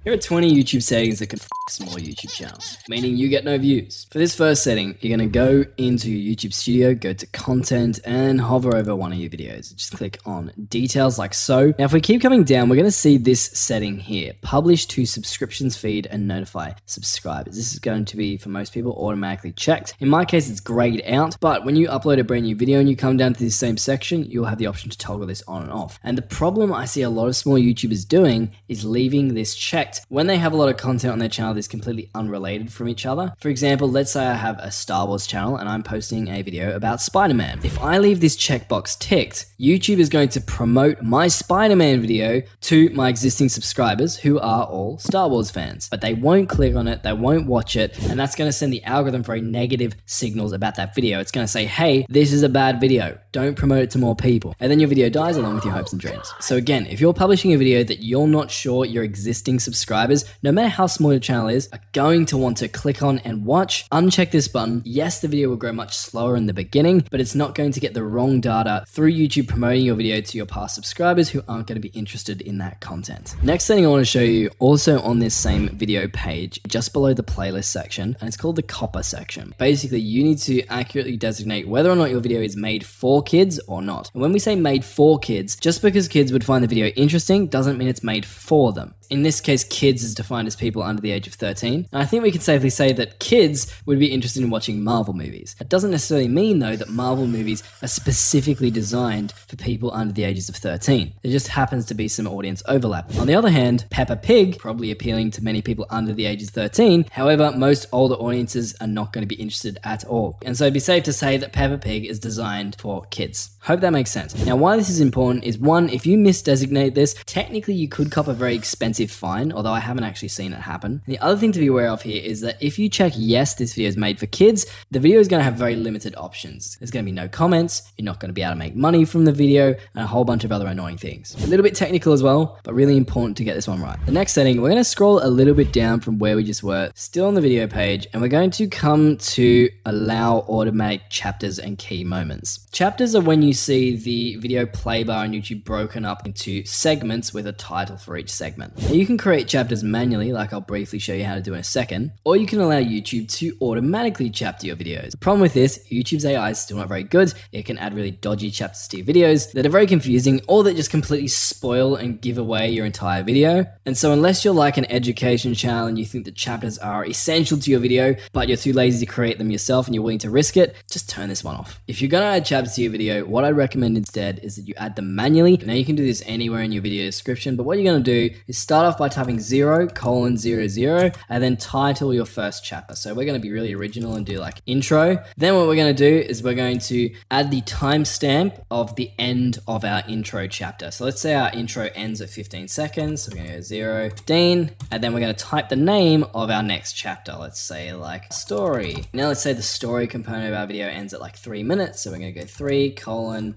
Here are 20 YouTube settings that could f small YouTube channels, meaning you get no views. For this first setting, you're going to go into your YouTube studio, go to content and hover over one of your videos. Just click on details like so. Now, if we keep coming down, we're going to see this setting here, publish to subscriptions feed and notify subscribers. This is going to be, for most people, automatically checked. In my case, it's grayed out, but when you upload a brand new video and you come down to this same section, you'll have the option to toggle this on and off. And the problem I see a lot of small YouTubers doing is leaving this checked when they have a lot of content on their channel that's completely unrelated from each other. For example, let's say I have a Star Wars channel and I'm posting a video about Spider-Man. If I leave this checkbox ticked, YouTube is going to promote my Spider-Man video to my existing subscribers who are all Star Wars fans, but they won't click on it, they won't watch it, and that's going to send the algorithm very negative signals about that video. It's going to say, hey, this is a bad video, don't promote it to more people, and then your video dies along with your hopes and dreams. So again, if you're publishing a video that you're not sure your existing subscribers, no matter how small your channel is, are going to want to click on and watch, uncheck this button. Yes, the video will grow much slower in the beginning, but it's not going to get the wrong data through YouTube promoting your video to your past subscribers who aren't going to be interested in that content. Next thing I want to show you, also on this same video page, just below the playlist section, and it's called the copper section. Basically, you need to accurately designate whether or not your video is made for kids or not. And when we say made for kids, just because kids would find the video interesting doesn't mean it's made for them. In this case, kids is defined as people under the age of 13. And I think we can safely say that kids would be interested in watching Marvel movies. That doesn't necessarily mean, though, that Marvel movies are specifically designed for people under the ages of 13. There just happens to be some audience overlap. On the other hand, Peppa Pig, probably appealing to many people under the age of 13. However, most older audiences are not going to be interested at all. And so it'd be safe to say that Peppa Pig is designed for kids. Hope that makes sense. Now, why this is important is, one, if you misdesignate this, technically you could cop a very expensive fine, although I haven't actually seen it happen. And the other thing to be aware of here is that if you check yes, this video is made for kids, the video is going to have very limited options. There's going to be no comments, you're not going to be able to make money from the video, and a whole bunch of other annoying things. A little bit technical as well, but really important to get this one right. The next setting, we're going to scroll a little bit down from where we just were, still on the video page, and we're going to come to allow automatic chapters and key moments. Chapters are when you see the video play bar on YouTube broken up into segments with a title for each segment. Now, you can create chapters manually, like I'll briefly show you how to do in a second, or you can allow YouTube to automatically chapter your videos. The problem with this, YouTube's AI is still not very good. It can add really dodgy chapters to your videos that are very confusing, or that just completely spoil and give away your entire video. And so unless you're like an education channel and you think that chapters are essential to your video, but you're too lazy to create them yourself and you're willing to risk it, just turn this one off. If you're going to add chapters to your video, what I recommend instead is that you add them manually. Now, you can do this anywhere in your video description, but what you're going to do is start off by typing 0:00 and then title your first chapter. So we're going to be really original and do like intro. Then what we're going to do is we're going to add the timestamp of the end of our intro chapter. So let's say our intro ends at 15 seconds. So we're going to go 0:15, and then we're going to type the name of our next chapter. Let's say like story. Now let's say the story component of our video ends at like 3 minutes. So we're going to go 3:00,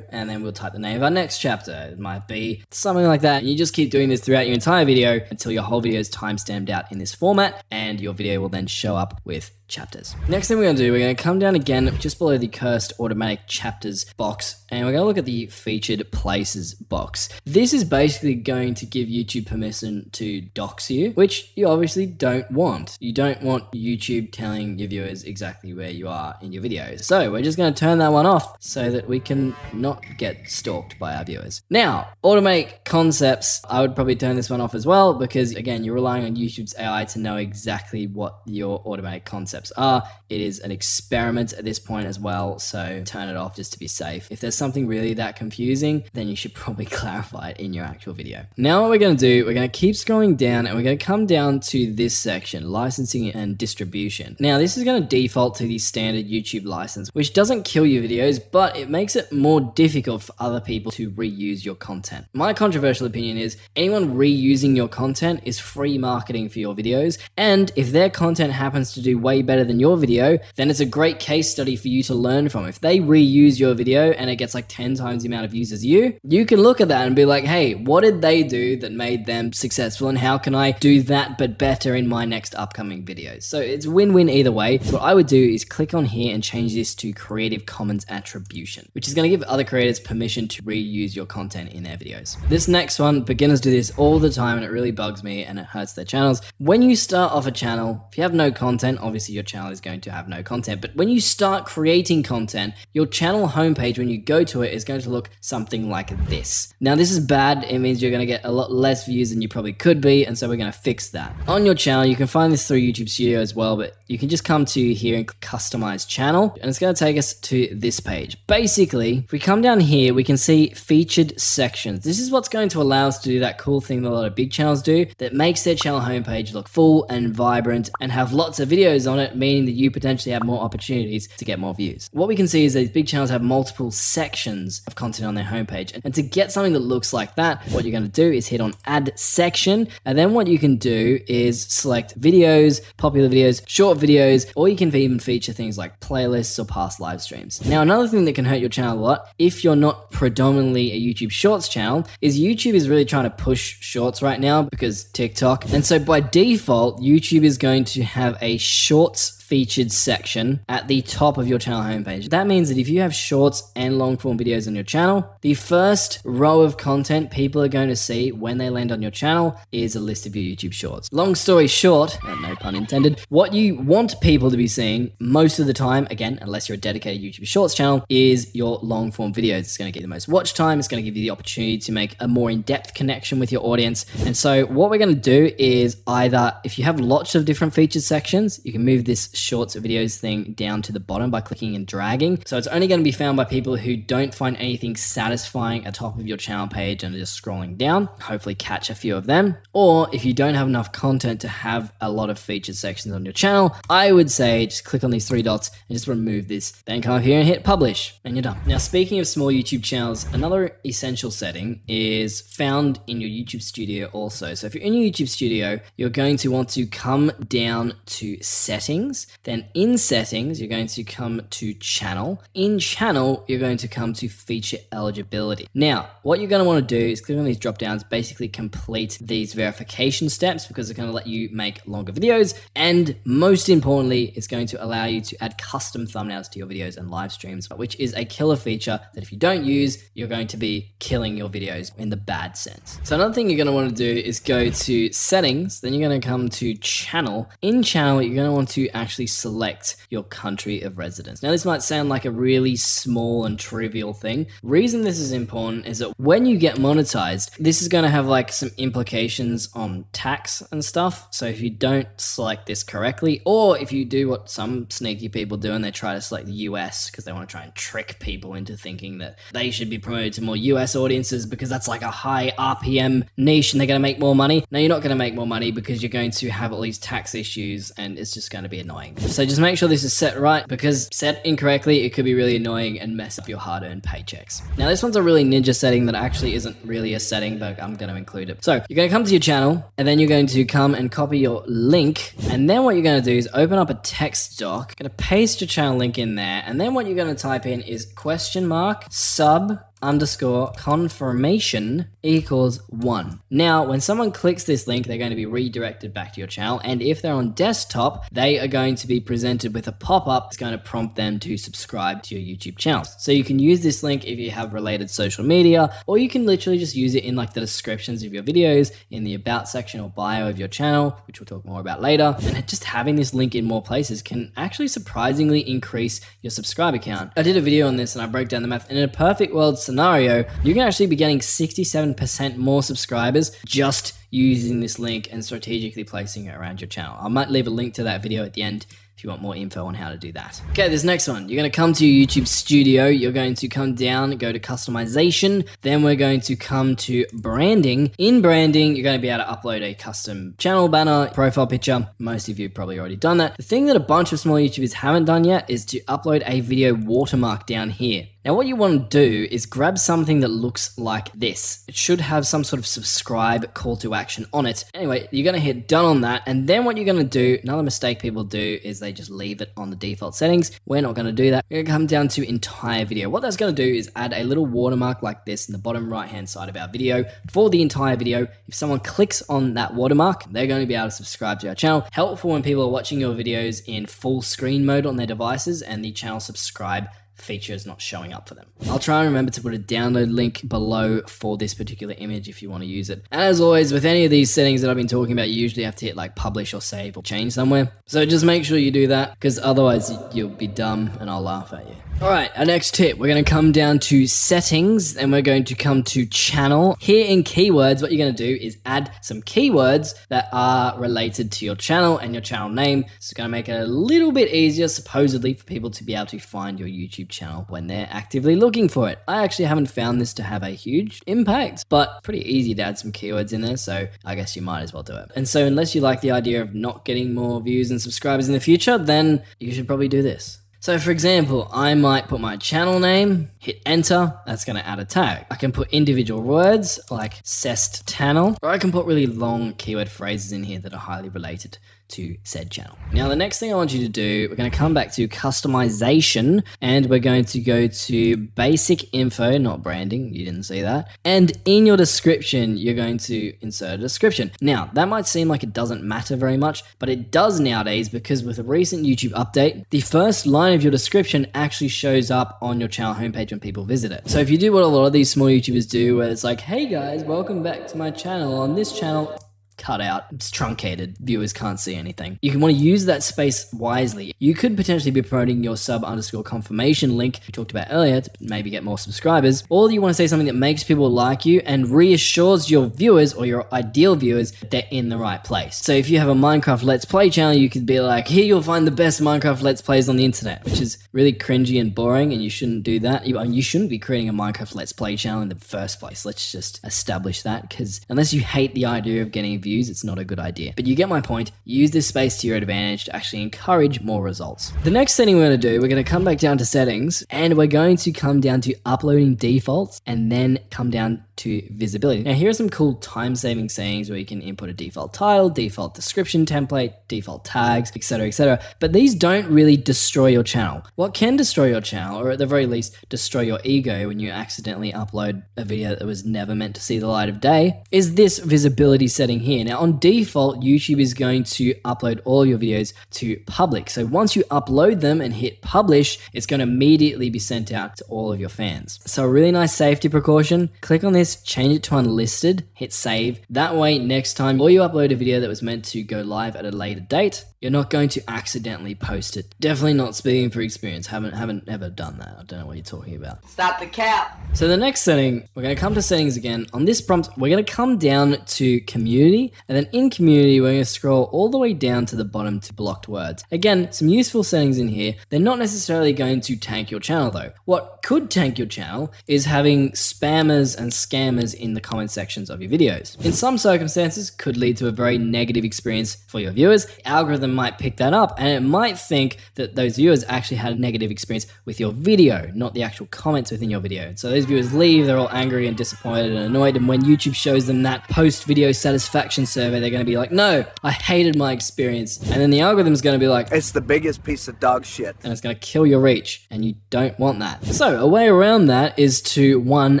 and then we'll type the name of our next chapter. It might be something like that. And you just keep doing this throughout your entire video until your whole video is timestamped out in this format, and your video will then show up with chapters. Next thing we're going to do, we're going to come down again just below the cursed automatic chapters box, and we're going to look at the featured places box. This is basically going to give YouTube permission to dox you, which you obviously don't want. You don't want YouTube telling your viewers exactly where you are in your videos. So we're just going to turn that one off so that we can not get stalked by our viewers. Now, automatic concepts, I would probably turn this one off as well, because again, you're relying on YouTube's AI to know exactly what your automatic concepts are. It is an experiment at this point as well, so turn it off just to be safe. If there's something really that confusing, then you should probably clarify it in your actual video. Now what we're going to do, we're going to keep scrolling down, and we're going to come down to this section, licensing and distribution. Now this is going to default to the standard YouTube license, which doesn't kill your videos, but it makes it more difficult for other people to reuse your content. My controversial opinion is anyone reusing your content is free marketing for your videos, and if their content happens to do way better than your video, then it's a great case study for you to learn from. If they reuse your video and it gets like 10 times the amount of views as you can look at that and be like, hey, what did they do that made them successful, and how can I do that but better in my next upcoming videos? So it's win-win either way. So what I would do is click on here and change this to Creative Commons Attribution. section, which is going to give other creators permission to reuse your content in their videos. This next one, beginners do this all the time and it really bugs me and it hurts their channels. When you start off a channel, if you have no content, obviously your channel is going to have no content, but when you start creating content, your channel homepage, when you go to it, is going to look something like this. Now this is bad. It means you're going to get a lot less views than you probably could be, and so we're going to fix that. On your channel, you can find this through YouTube Studio as well, but you can just come to here and customize channel, and it's going to take us to this page. Basically, if we come down here, we can see featured sections. This is what's going to allow us to do that cool thing that a lot of big channels do that makes their channel homepage look full and vibrant and have lots of videos on it, meaning that you potentially have more opportunities to get more views. What we can see is that these big channels have multiple sections of content on their homepage, and to get something that looks like that, what you're going to do is hit on add section, and then what you can do is select videos, popular videos, short videos, or you can even feature things like playlists or past live streams. Now, another thing that can hurt your channel a lot, if you're not predominantly a YouTube Shorts channel, is YouTube is really trying to push Shorts right now because TikTok. And so by default, YouTube is going to have a Shorts featured section at the top of your channel homepage. That means that if you have shorts and long form videos on your channel, the first row of content people are going to see when they land on your channel is a list of your YouTube shorts. Long story short, no pun intended, what you want people to be seeing most of the time, again, unless you're a dedicated YouTube Shorts channel, is your long form videos. It's going to get the most watch time. It's going to give you the opportunity to make a more in-depth connection with your audience. And so what we're going to do is either, if you have lots of different featured sections, you can move this shorts videos thing down to the bottom by clicking and dragging. So it's only going to be found by people who don't find anything satisfying at the top of your channel page and are just scrolling down, hopefully catch a few of them. Or if you don't have enough content to have a lot of featured sections on your channel, I would say just click on these three dots and just remove this. Then come up here and hit publish and you're done. Now, speaking of small YouTube channels, another essential setting is found in your YouTube Studio also. So if you're in your YouTube Studio, you're going to want to come down to settings. Then in settings, you're going to come to channel. In channel, you're going to come to feature eligibility. Now, what you're going to want to do is click on these drop downs, basically complete these verification steps because they're going to let you make longer videos. And most importantly, it's going to allow you to add custom thumbnails to your videos and live streams, which is a killer feature that if you don't use, you're going to be killing your videos in the bad sense. So another thing you're going to want to do is go to settings, then you're going to come to channel. In channel, you're going to want to actually select your country of residence. Now, this might sound like a really small and trivial thing. Reason this is important is that when you get monetized, this is going to have like some implications on tax and stuff. So if you don't select this correctly, or if you do what some sneaky people do and they try to select the US because they want to try and trick people into thinking that they should be promoted to more US audiences because that's like a high RPM niche and they're going to make more money. No, you're not going to make more money because you're going to have all these tax issues and it's just going to be annoying. So just make sure this is set right, because set incorrectly, it could be really annoying and mess up your hard-earned paychecks. Now, this one's a really ninja setting that actually isn't really a setting, but I'm going to include it. So you're going to come to your channel and then you're going to come and copy your link. And then what you're going to do is open up a text doc, going to paste your channel link in there. And then what you're going to type in is !sub_confirmation equals 1. Now, when someone clicks this link, they're going to be redirected back to your channel. And if they're on desktop, they are going to be presented with a pop-up that's going to prompt them to subscribe to your YouTube channel. So you can use this link if you have related social media, or you can literally just use it in like the descriptions of your videos, in the about section or bio of your channel, which we'll talk more about later. And just having this link in more places can actually surprisingly increase your subscriber count. I did a video on this and I broke down the math. And in a perfect world scenario, you can actually be getting 67% more subscribers just using this link and strategically placing it around your channel. I might leave a link to that video at the end if you want more info on how to do that. Okay, this next one, you're going to come to your YouTube Studio, you're going to come down, go to customization, then we're going to come to branding. In branding, you're going to be able to upload a custom channel banner, profile picture. Most of you have probably already done that. The thing that a bunch of small YouTubers haven't done yet is to upload a video watermark down here. Now, what you want to do is grab something that looks like this. It should have some sort of subscribe call to action on it. Anyway, you're going to hit done on that. And then what you're going to do, another mistake people do is they just leave it on the default settings. We're not going to do that. We're going to come down to entire video. What that's going to do is add a little watermark like this in the bottom right-hand side of our video for the entire video. If someone clicks on that watermark, they're going to be able to subscribe to our channel. Helpful when people are watching your videos in full screen mode on their devices and the channel subscribe feature is not showing up for them. I'll try and remember to put a download link below for this particular image if you want to use it. And as always, with any of these settings that I've been talking about, you usually have to hit like publish or save or change somewhere. So just make sure you do that, because otherwise you'll be dumb and I'll laugh at you. All right, our next tip, we're going to come down to settings and we're going to come to channel. Here in keywords, what you're going to do is add some keywords that are related to your channel and your channel name. It's going to make it a little bit easier, supposedly, for people to be able to find your YouTube channel when they're actively looking for it. I actually haven't found this to have a huge impact, but pretty easy to add some keywords in there, so I guess you might as well do it. And so unless you like the idea of not getting more views and subscribers in the future, then you should probably do this. So for example, I might put my channel name, hit enter, that's going to add a tag. I can put individual words like cest channel, or I can put really long keyword phrases in here that are highly related to said channel. Now the next thing I want you to do, we're going to come back to customization and we're going to go to basic info, not branding, you didn't see that. And in your description, you're going to insert a description. Now that might seem like it doesn't matter very much, but it does nowadays, because with a recent YouTube update, the first line of your description actually shows up on your channel homepage when people visit it. So if you do what a lot of these small YouTubers do, where it's like, hey guys, welcome back to my channel. On this channel, cut out, it's truncated, viewers can't see anything. You can want to use that space wisely. You could potentially be promoting your sub_confirmation link we talked about earlier to maybe get more subscribers, or you want to say something that makes people like you and reassures your viewers or your ideal viewers that they're in the right place. So if you have a Minecraft Let's Play channel, you could be like, here you'll find the best Minecraft Let's Plays on the internet, which is really cringy and boring, and you shouldn't do that. You shouldn't be creating a Minecraft Let's Play channel in the first place. Let's just establish that, because unless you hate the idea of getting views, it's not a good idea. But you get my point. Use this space to your advantage to actually encourage more results. The next setting we're going to do, we're going to come back down to settings and we're going to come down to uploading defaults and then come down to visibility. Now here are some cool time-saving settings where you can input a default title, default description template, default tags, etc, etc. But these don't really destroy your channel. What can destroy your channel, or at the very least destroy your ego when you accidentally upload a video that was never meant to see the light of day, is this visibility setting here. Now on default, YouTube is going to upload all your videos to public. So once you upload them and hit publish, it's going to immediately be sent out to all of your fans. So a really nice safety precaution, click on this, change it to unlisted, hit save. That way, next time or you upload a video that was meant to go live at a later date, you're not going to accidentally post it. Definitely not speaking from experience. Haven't ever done that. I don't know what you're talking about. Stop the cap. So the next setting, we're going to come to settings again. On this prompt, we're going to come down to community, and then in community, we're going to scroll all the way down to the bottom to blocked words. Again, some useful settings in here. They're not necessarily going to tank your channel though. What could tank your channel is having spammers and scammers in the comment sections of your videos. In some circumstances, could lead to a very negative experience for your viewers. The algorithm might pick that up and it might think that those viewers actually had a negative experience with your video, not the actual comments within your video. So those viewers leave, they're all angry and disappointed and annoyed, and when YouTube shows them that post-video satisfaction survey, they're going to be like, no, I hated my experience. And then the algorithm's going to be like, it's the biggest piece of dog shit. And it's going to kill your reach, and you don't want that. So a way around that is to, one,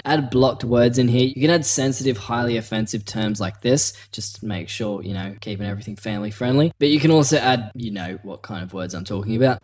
add blocked words in here. You can add sensitive, highly offensive terms like this, just to make sure, keeping everything family friendly. But you can also add, what kind of words I'm talking about.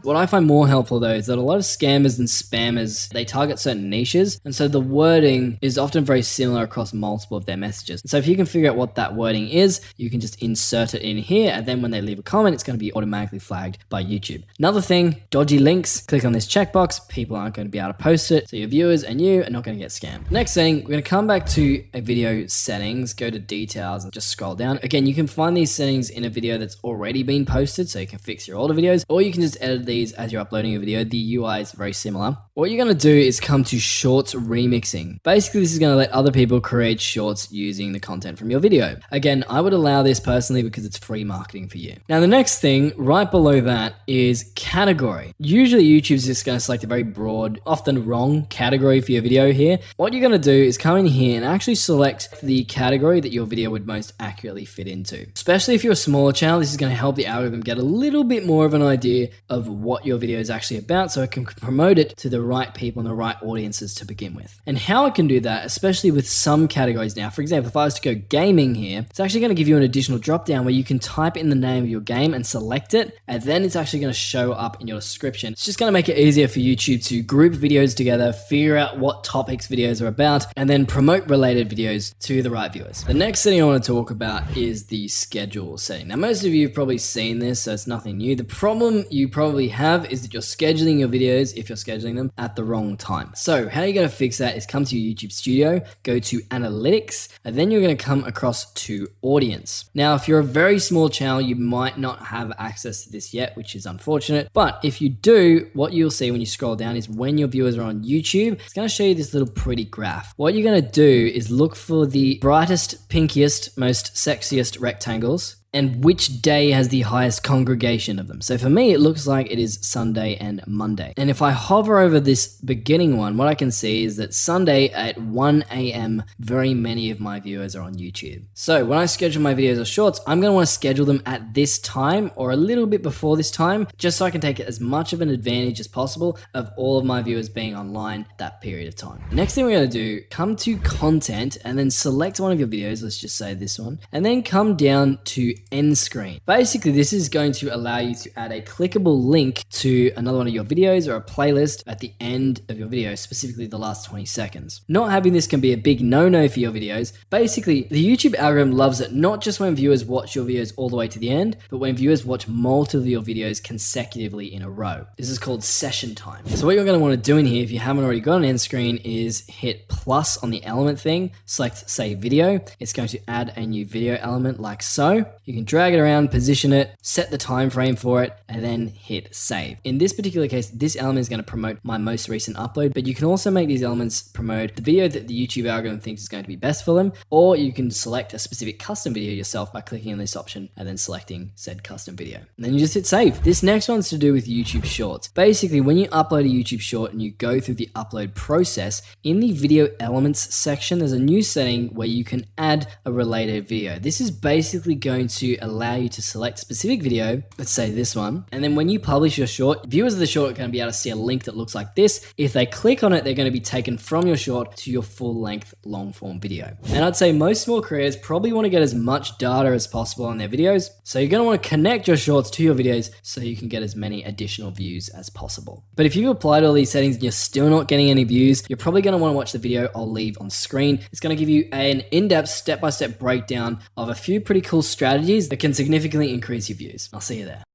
What I find more helpful though is that a lot of scammers and spammers, they target certain niches, and so the wording is often very similar across multiple of their messages. And so if you can figure out what that wording is, you can just insert it in here, and then when they leave a comment, it's going to be automatically flagged by YouTube. Another thing, dodgy links, click on this checkbox, people aren't going to be able to post it, so your viewers and you are not going to get scammed. Next thing, we're going to come back to a video settings, go to details and just scroll down. Again, you can find these settings in a video that's already been posted, so you can fix your older videos, or you can just edit these as you're uploading a video. The UI is very similar. What you're going to do is come to shorts remixing. Basically, this is going to let other people create shorts using the content from your video. Again, I would allow this personally because it's free marketing for you. Now, the next thing right below that is category. Usually YouTube's just going to select a very broad, often wrong category for your video here. What you're going to do is come in here and actually select the category that your video would most accurately fit into. Especially if you're a smaller channel, this is going to help the algorithm get a little bit more of of an idea of what your video is actually about so it can promote it to the right people and the right audiences to begin with. And how it can do that, especially with some categories now. For example, if I was to go gaming here, it's actually going to give you an additional drop down where you can type in the name of your game and select it, and then it's actually going to show up in your description. It's just going to make it easier for YouTube to group videos together, figure out what topics videos are about, and then promote related videos to the right viewers. The next setting I want to talk about is the schedule setting. Now, most of you have probably seen this, so it's nothing new. The problem you probably have is that you're scheduling your videos, if you're scheduling them, at the wrong time. So how you're going to fix that is come to your YouTube Studio, go to Analytics, and then you're going to come across to Audience. Now, if you're a very small channel, you might not have access to this yet, which is unfortunate. But if you do, what you'll see when you scroll down is when your viewers are on YouTube, it's going to show you this little pretty graph. What you're going to do is look for the brightest, pinkiest, most sexiest rectangles and which day has the highest congregation of them. So for me, it looks like it is Sunday and Monday. And if I hover over this beginning one, what I can see is that Sunday at 1 a.m., very many of my viewers are on YouTube. So when I schedule my videos or shorts, I'm gonna wanna schedule them at this time or a little bit before this time, just so I can take as much of an advantage as possible of all of my viewers being online at that period of time. Next thing we're gonna do, come to content and then select one of your videos, let's just say this one, and then come down to end screen. Basically, this is going to allow you to add a clickable link to another one of your videos or a playlist at the end of your video, specifically the last 20 seconds. Not having this can be a big no-no for your videos. Basically, the YouTube algorithm loves it not just when viewers watch your videos all the way to the end, but when viewers watch multiple of your videos consecutively in a row. This is called session time. So what you're going to want to do in here, if you haven't already got an end screen, is hit plus on the element thing, select say video. It's going to add a new video element like so. You can drag it around, position it, set the time frame for it, and then hit save. In this particular case, this element is going to promote my most recent upload, but you can also make these elements promote the video that the YouTube algorithm thinks is going to be best for them, or you can select a specific custom video yourself by clicking on this option and then selecting said custom video. And then you just hit save. This next one's to do with YouTube Shorts. Basically, when you upload a YouTube short and you go through the upload process, in the video elements section, there's a new setting where you can add a related video. This is basically going to allow you to select a specific video, let's say this one, and then when you publish your short, viewers of the short are going to be able to see a link that looks like this. If they click on it, they're going to be taken from your short to your full-length long-form video. And I'd say most small creators probably want to get as much data as possible on their videos, so you're going to want to connect your shorts to your videos so you can get as many additional views as possible. But if you've applied all these settings and you're still not getting any views, you're probably going to want to watch the video I'll leave on screen. It's going to give you an in-depth step-by-step breakdown of a few pretty cool strategies that can significantly increase your views. I'll see you there.